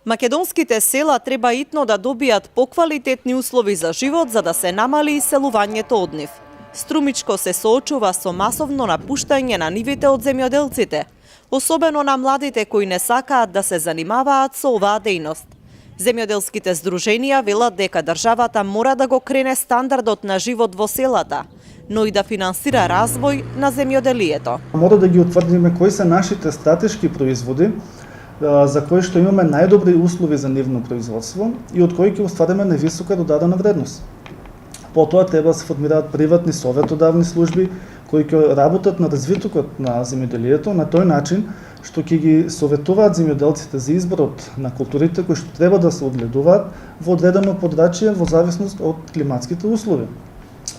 Македонските села треба итно да добијат поквалитетни услови за живот за да се намали иселувањето од нив. Струмичко се соочува со масовно напуштање на нивите од земјоделците, особено на младите кои не сакаат да се занимаваат со оваа дејност. Земјоделските здруженија велат дека државата мора да го крене стандардот на живот во селата, но и да финансира развој на земјоделието. Мора да ги утврдиме кои се нашите стратешки производи за кои што имаме најдобри услови за нивно производство и од кои ќе оствариме највисока додадена вредност. Потоа треба да се формираат приватни советодавни служби кои ќе работат на развитокот на земјоделието на тој начин што ќе ги советуваат земјоделците за изборот на културите кои што треба да се одгледуваат во одредено подрачје во зависност од климатските услови.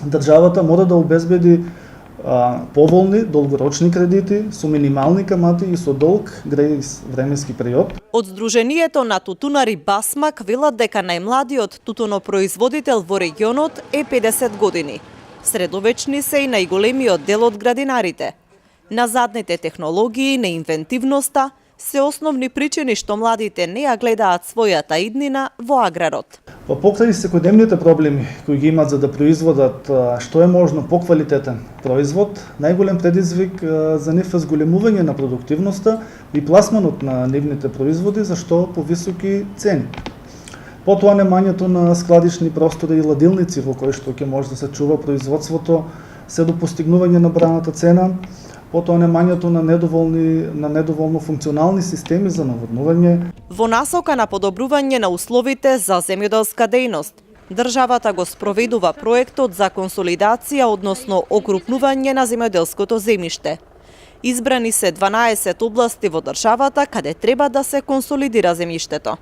Државата мора да обезбеди поволни, долгорочни кредити со минимални камати и со долг грејс временски период. Од Сдруженијето на тутунари Басмак велат дека најмладиот тутунопроизводител во регионот е 50 години. Средовечни се и најголемиот дел од градинарите. Назадните технологии, неинвентивноста се основни причини што младите не ја гледаат својата иднина во аграрот. Покрај секојдневните проблеми кои ги имаат за да производат што е можно поквалитетен производ, најголем предизвик за нив е зголемување на продуктивноста и пласманот на нивните производи за што повисоки цени. Потоа немањето на складишни простори и ладилници во кои што ќе може да се чува производството се до постигнување на браната цена, потоа немањето на недоволно функционални системи за наводнување. Во насока на подобрување на условите за земјоделска дејност, државата го спроведува проектот за консолидација, односно окрупнување на земјоделското земјиште. Избрани се 12 области во државата каде треба да се консолидира земјиштето.